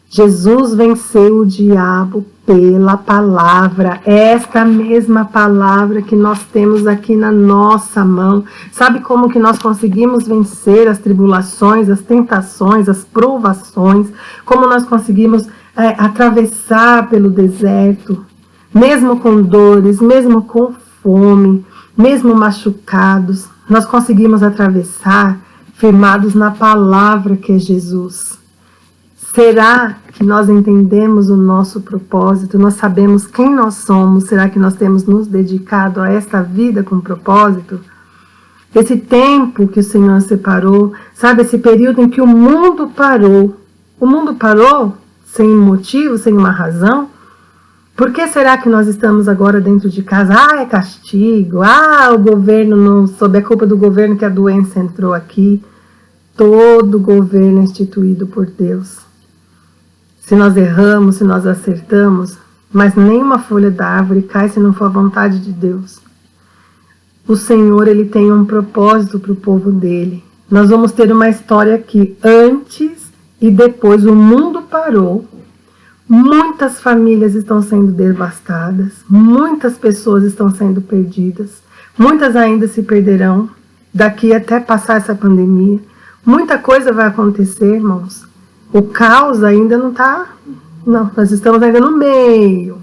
Jesus venceu o diabo pela palavra. Esta mesma palavra que nós temos aqui na nossa mão. Sabe como que nós conseguimos vencer as tribulações, as tentações, as provações? Como nós conseguimos atravessar pelo deserto, mesmo com dores, mesmo com fome, mesmo machucados. Nós conseguimos atravessar firmados na palavra que é Jesus. Será que nós entendemos o nosso propósito? Nós sabemos quem nós somos? Será que nós temos nos dedicado a esta vida com propósito? Esse tempo que o Senhor separou, sabe, esse período em que o mundo parou. O mundo parou sem motivo, sem uma razão. Por que será que nós estamos agora dentro de casa? É castigo. O governo não, sob a culpa do governo que a doença entrou aqui. Todo governo é instituído por Deus. Se nós erramos, se nós acertamos, mas nenhuma folha da árvore cai se não for a vontade de Deus. O Senhor, Ele tem um propósito para o povo dele. Nós vamos ter uma história aqui, antes e depois. O mundo parou. Muitas famílias estão sendo devastadas, muitas pessoas estão sendo perdidas, muitas ainda se perderão daqui até passar essa pandemia. Muita coisa vai acontecer, irmãos. O caos ainda não está... Não, nós estamos ainda no meio.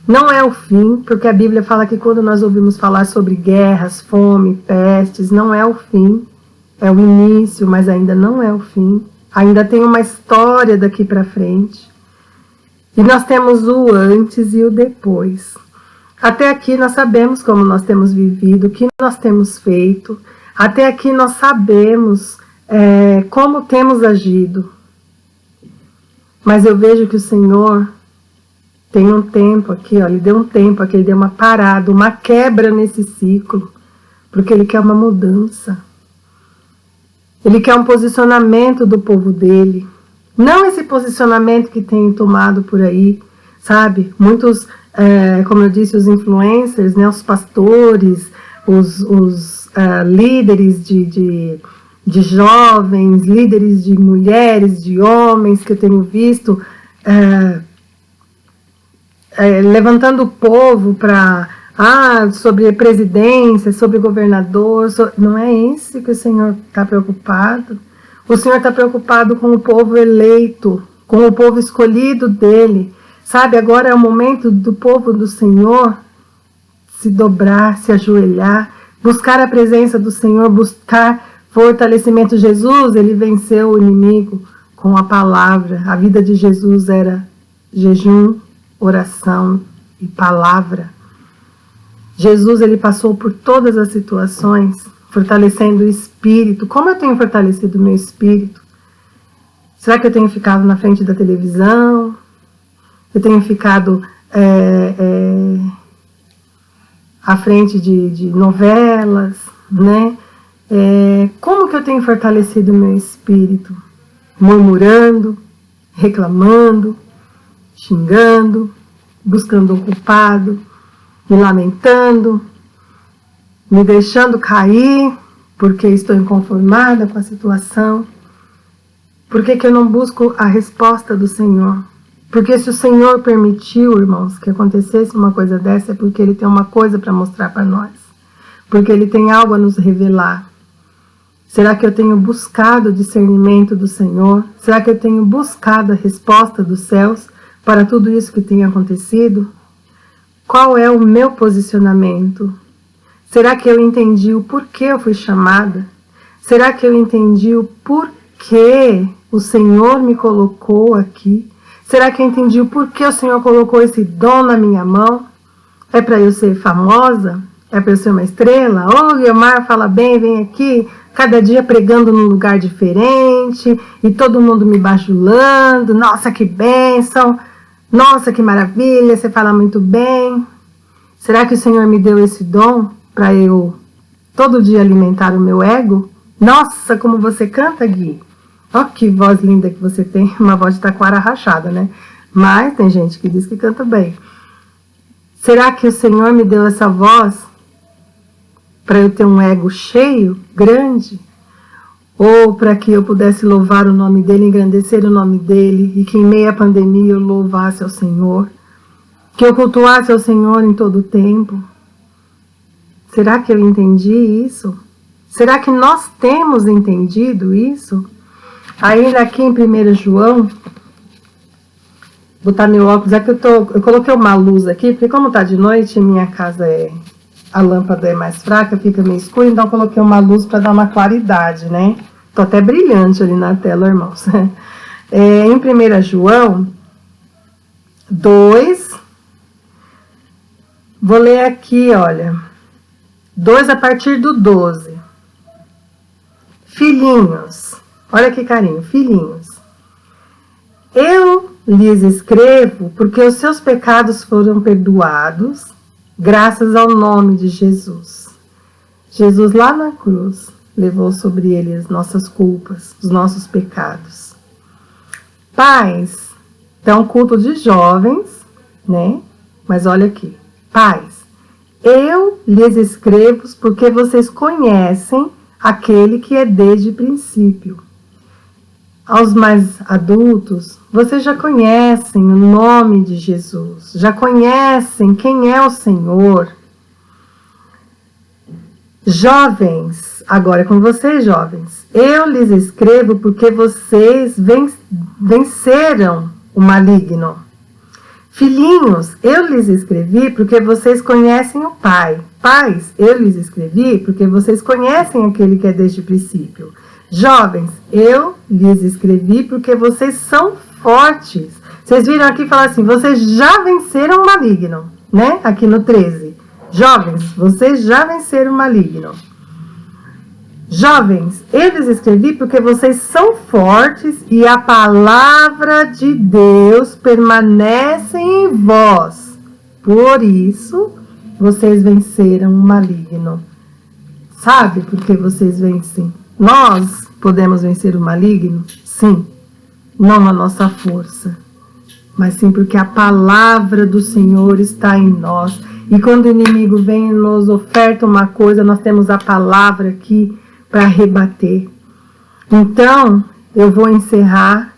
Não é o fim, porque a Bíblia fala que quando nós ouvimos falar sobre guerras, fome, pestes, não é o fim. É o início, mas ainda não é o fim. Ainda tem uma história daqui para frente. E nós temos o antes e o depois. Até aqui nós sabemos como nós temos vivido, o que nós temos feito. Até aqui nós sabemos como temos agido. Mas eu vejo que o Senhor tem um tempo aqui, Ele deu um tempo aqui, Ele deu uma parada, uma quebra nesse ciclo, porque Ele quer uma mudança. Ele quer um posicionamento do povo dele. Não esse posicionamento que tem tomado por aí, sabe? Muitos, como eu disse, os influencers, né? Os pastores, os líderes de jovens, líderes de mulheres, de homens que eu tenho visto levantando o povo para sobre presidência, sobre governador. Não é isso que o Senhor está preocupado. O Senhor está preocupado com o povo eleito, com o povo escolhido dele. Sabe, agora é o momento do povo do Senhor se dobrar, se ajoelhar, buscar a presença do Senhor, buscar fortalecimento. Jesus, ele venceu o inimigo com a palavra. A vida de Jesus era jejum, oração e palavra. Jesus, ele passou por todas as situações, fortalecendo o espírito. Como eu tenho fortalecido o meu espírito? Será que eu tenho ficado na frente da televisão? Eu tenho ficado à frente de novelas, né? Como que eu tenho fortalecido o meu espírito? Murmurando, reclamando, xingando, buscando um culpado, me lamentando, me deixando cair porque estou inconformada com a situação. Por que eu não busco a resposta do Senhor? Porque se o Senhor permitiu, irmãos, que acontecesse uma coisa dessa, é porque Ele tem uma coisa para mostrar para nós. Porque Ele tem algo a nos revelar. Será que eu tenho buscado o discernimento do Senhor? Será que eu tenho buscado a resposta dos céus para tudo isso que tem acontecido? Qual é o meu posicionamento? Será que eu entendi o porquê eu fui chamada? Será que eu entendi o porquê o Senhor me colocou aqui? Será que eu entendi o porquê o Senhor colocou esse dom na minha mão? É para eu ser famosa? É para eu ser uma estrela? Ô, Guilmar fala bem, vem aqui, cada dia pregando num lugar diferente, e todo mundo me bajulando, nossa, que bênção, nossa, que maravilha, você fala muito bem. Será que o Senhor me deu esse dom para eu todo dia alimentar o meu ego? Nossa, como você canta, Gui. Ó, que voz linda que você tem, uma voz de taquara rachada, né? Mas tem gente que diz que canta bem. Será que o Senhor me deu essa voz para eu ter um ego cheio, grande? Ou para que eu pudesse louvar o nome dele, engrandecer o nome dele, e que em meio à pandemia eu louvasse ao Senhor? Que eu cultuasse ao Senhor em todo o tempo? Será que eu entendi isso? Será que nós temos entendido isso? Ainda aqui em 1 João, botar meu óculos, é que eu coloquei uma luz aqui, porque como tá de noite, minha casa a lâmpada é mais fraca, fica meio escura, então eu coloquei uma luz para dar uma claridade, né? Tô até brilhante ali na tela, irmãos. Em 1 João 2, vou ler aqui, olha, 2 a partir do 12. Filhinhos, olha que carinho, filhinhos, eu lhes escrevo porque os seus pecados foram perdoados, graças ao nome de Jesus. Jesus lá na cruz levou sobre ele as nossas culpas, os nossos pecados. Pais, então culto de jovens, né? Mas olha aqui, pais, eu lhes escrevo porque vocês conhecem aquele que é desde o princípio. Aos mais adultos, vocês já conhecem o nome de Jesus, já conhecem quem é o Senhor. Jovens, agora é com vocês, jovens, eu lhes escrevo porque vocês venceram o maligno. Filhinhos, eu lhes escrevi porque vocês conhecem o Pai. Pais, eu lhes escrevi porque vocês conhecem aquele que é desde o princípio. Jovens, eu lhes escrevi porque vocês são fortes. Vocês viram aqui falar assim, vocês já venceram o maligno, né? Aqui no 13. Jovens, vocês já venceram o maligno. Jovens, eu lhes escrevi porque vocês são fortes e a palavra de Deus permanece em vós. Por isso, vocês venceram o maligno. Sabe por que vocês vencem? Nós podemos vencer o maligno? Sim. Não a nossa força, mas sim porque a palavra do Senhor está em nós. E quando o inimigo vem e nos oferta uma coisa, nós temos a palavra aqui para rebater. Então, eu vou encerrar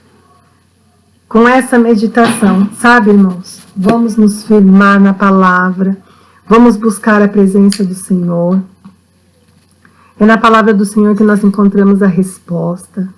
com essa meditação. Sabe, irmãos? Vamos nos firmar na palavra. Vamos buscar a presença do Senhor. É na palavra do Senhor que nós encontramos a resposta.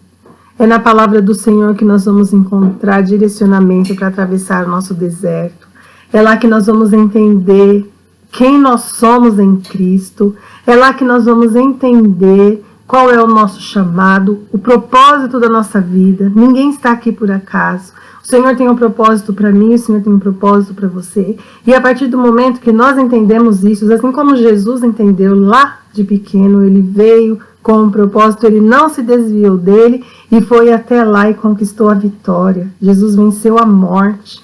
É na palavra do Senhor que nós vamos encontrar direcionamento para atravessar o nosso deserto. É lá que nós vamos entender quem nós somos em Cristo. É lá que nós vamos entender qual é o nosso chamado, o propósito da nossa vida. Ninguém está aqui por acaso. O Senhor tem um propósito para mim, o Senhor tem um propósito para você. E a partir do momento que nós entendemos isso, assim como Jesus entendeu lá de pequeno, ele veio com um propósito, ele não se desviou dele e foi até lá e conquistou a vitória. Jesus venceu a morte.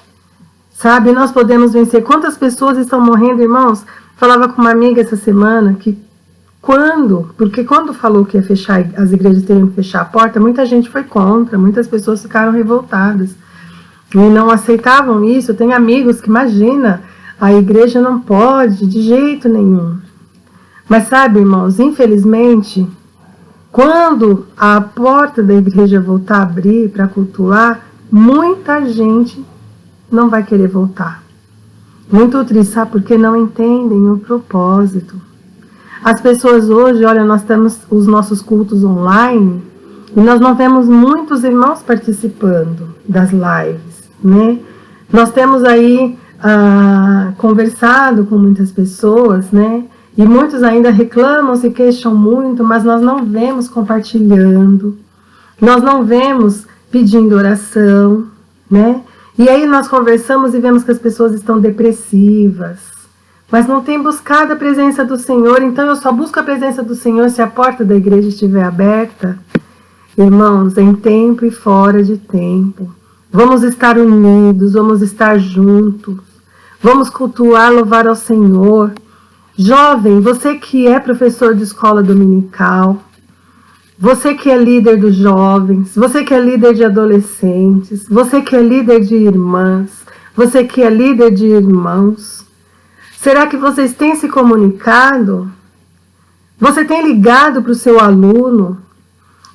Sabe, nós podemos vencer. Quantas pessoas estão morrendo, irmãos? Falava com uma amiga essa semana que porque quando falou que ia fechar, as igrejas teriam que fechar a porta, muita gente foi contra, muitas pessoas ficaram revoltadas e não aceitavam isso. Eu tenho amigos que, imagina, a igreja não pode de jeito nenhum. Mas sabe, irmãos, infelizmente, quando a porta da igreja voltar a abrir para cultuar, muita gente não vai querer voltar. Muito triste, sabe? Porque não entendem o propósito. As pessoas hoje, olha, nós temos os nossos cultos online e nós não temos muitos irmãos participando das lives, né? Nós temos aí conversado com muitas pessoas, né? E muitos ainda reclamam, se queixam muito, mas nós não vemos compartilhando, nós não vemos pedindo oração, né? E aí nós conversamos e vemos que as pessoas estão depressivas, mas não tem buscado a presença do Senhor. Então eu só busco a presença do Senhor se a porta da igreja estiver aberta. Irmãos, em tempo e fora de tempo, vamos estar unidos, vamos estar juntos, vamos cultuar, louvar ao Senhor. Jovem, você que é professor de escola dominical, você que é líder dos jovens, você que é líder de adolescentes, você que é líder de irmãs, você que é líder de irmãos, será que vocês têm se comunicado? Você tem ligado para o seu aluno?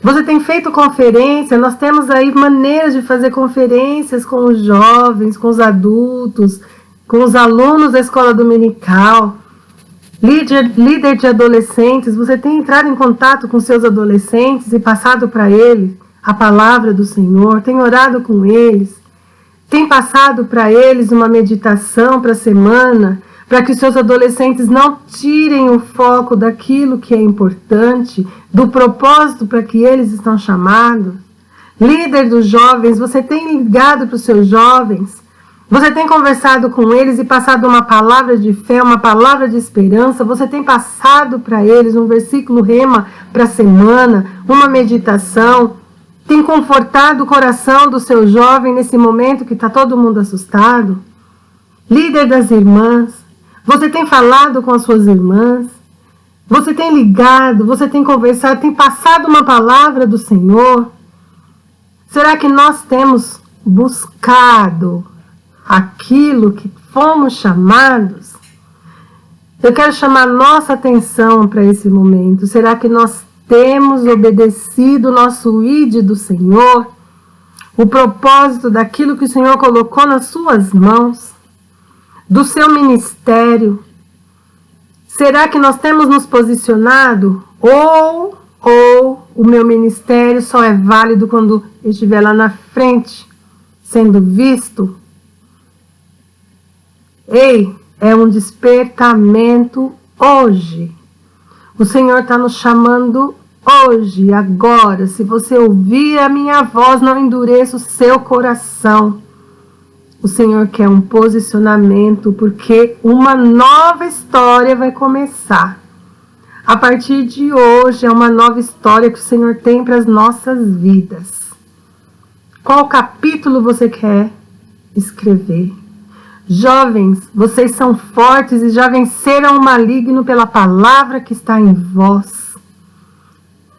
Você tem feito conferência? Nós temos aí maneiras de fazer conferências com os jovens, com os adultos, com os alunos da escola dominical. Líder de adolescentes, você tem entrado em contato com seus adolescentes e passado para eles a palavra do Senhor, tem orado com eles, tem passado para eles uma meditação para a semana, para que os seus adolescentes não tirem o foco daquilo que é importante, do propósito para que eles estão chamados. Líder dos jovens, você tem ligado para os seus jovens, você tem conversado com eles e passado uma palavra de fé, uma palavra de esperança, você tem passado para eles um versículo rema para a semana, uma meditação, tem confortado o coração do seu jovem nesse momento que está todo mundo assustado. Líder das irmãs, você tem falado com as suas irmãs, você tem ligado, você tem conversado, tem passado uma palavra do Senhor. Será que nós temos buscado aquilo que fomos chamados? Eu quero chamar nossa atenção para esse momento. Será que nós temos obedecido o nosso ID do Senhor? O propósito daquilo que o Senhor colocou nas suas mãos? Do seu ministério? Será que nós temos nos posicionado? Ou o meu ministério só é válido quando eu estiver lá na frente, sendo visto? Ei, é um despertamento hoje. O Senhor está nos chamando hoje, agora. Se você ouvir a minha voz, não endureça o seu coração. O Senhor quer um posicionamento, porque uma nova história vai começar. A partir de hoje, é uma nova história que o Senhor tem para as nossas vidas. Qual capítulo você quer escrever? Jovens, vocês são fortes e já venceram o maligno pela palavra que está em vós.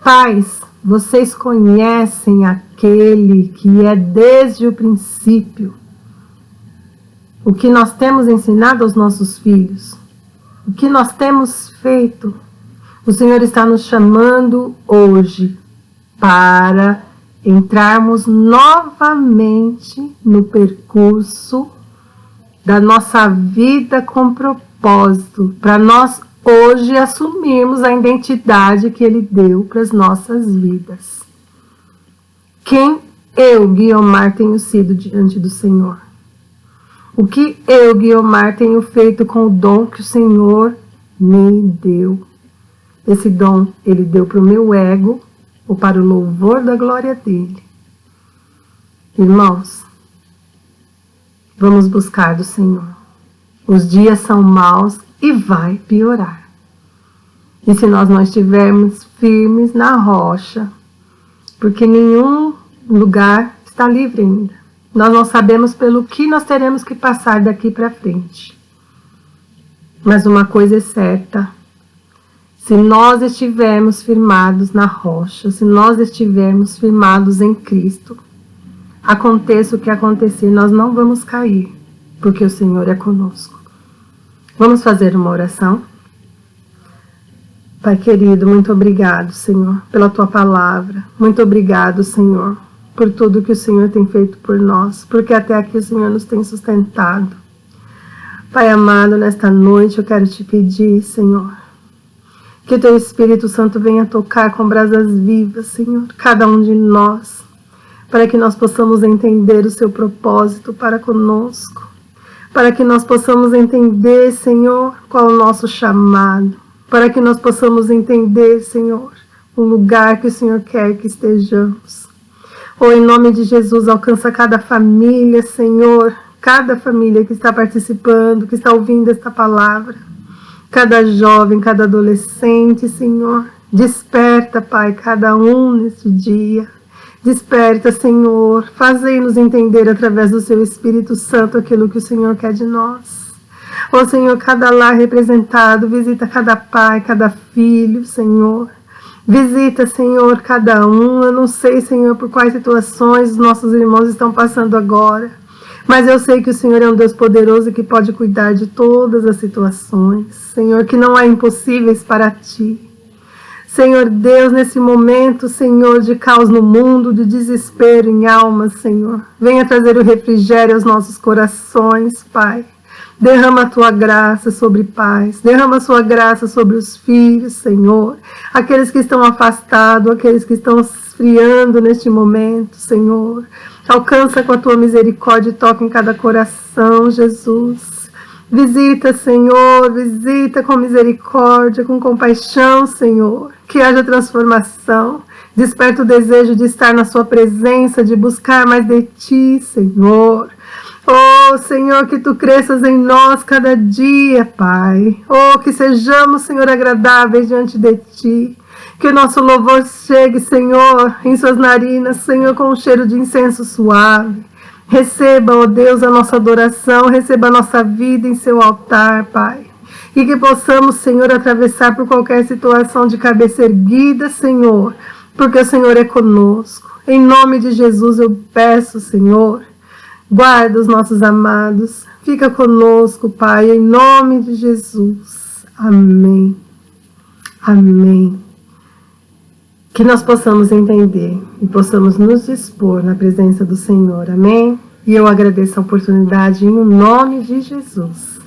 Pais, vocês conhecem aquele que é desde o princípio. O que nós temos ensinado aos nossos filhos, o que nós temos feito. O Senhor está nos chamando hoje para entrarmos novamente no percurso da nossa vida com propósito, para nós hoje assumirmos a identidade que Ele deu para as nossas vidas. Quem eu, Guiomar, tenho sido diante do Senhor? O que eu, Guiomar, tenho feito com o dom que o Senhor me deu? Esse dom Ele deu para o meu ego ou para o louvor da glória dEle? Irmãos, vamos buscar do Senhor. Os dias são maus e vai piorar. E se nós não estivermos firmes na rocha, porque nenhum lugar está livre ainda. Nós não sabemos pelo que nós teremos que passar daqui para frente. Mas uma coisa é certa. Se nós estivermos firmados na rocha, se nós estivermos firmados em Cristo, aconteça o que acontecer, nós não vamos cair, porque o Senhor é conosco. Vamos fazer uma oração? Pai querido, muito obrigado, Senhor, pela Tua palavra. Muito obrigado, Senhor, por tudo que o Senhor tem feito por nós, porque até aqui o Senhor nos tem sustentado. Pai amado, nesta noite eu quero te pedir, Senhor, que o Teu Espírito Santo venha tocar com brasas vivas, Senhor, cada um de nós, para que nós possamos entender o Seu propósito para conosco, para que nós possamos entender, Senhor, qual é o nosso chamado, para que nós possamos entender, Senhor, o lugar que o Senhor quer que estejamos. Em nome de Jesus, alcança cada família, Senhor, cada família que está participando, que está ouvindo esta palavra, cada jovem, cada adolescente, Senhor. Desperta, Pai, cada um neste dia. Desperta, Senhor, fazei-nos entender através do Seu Espírito Santo aquilo que o Senhor quer de nós. Ó Senhor, cada lar representado, visita cada pai, cada filho, Senhor. Visita, Senhor, cada um. Eu não sei, Senhor, por quais situações os nossos irmãos estão passando agora, mas eu sei que o Senhor é um Deus poderoso que pode cuidar de todas as situações. Senhor, que não há impossíveis para Ti. Senhor Deus, nesse momento, Senhor, de caos no mundo, de desespero em almas, Senhor, venha trazer o refrigério aos nossos corações, Pai. Derrama a Tua graça sobre pais, derrama a Sua graça sobre os filhos, Senhor. Aqueles que estão afastados, aqueles que estão esfriando neste momento, Senhor. Alcança com a Tua misericórdia e toca em cada coração, Jesus. Visita, Senhor, visita com misericórdia, com compaixão, Senhor. Que haja transformação. Desperta o desejo de estar na Sua presença, de buscar mais de Ti, Senhor. Oh, Senhor, que Tu cresças em nós cada dia, Pai. Oh, que sejamos, Senhor, agradáveis diante de Ti. Que o nosso louvor chegue, Senhor, em Suas narinas, Senhor, com um cheiro de incenso suave. Receba, ó Deus, a nossa adoração, receba a nossa vida em Seu altar, Pai. E que possamos, Senhor, atravessar por qualquer situação de cabeça erguida, Senhor, porque o Senhor é conosco. Em nome de Jesus eu peço, Senhor, guarda os nossos amados, fica conosco, Pai, em nome de Jesus. Amém. Amém. Que nós possamos entender e possamos nos dispor na presença do Senhor. Amém? E eu agradeço a oportunidade em nome de Jesus.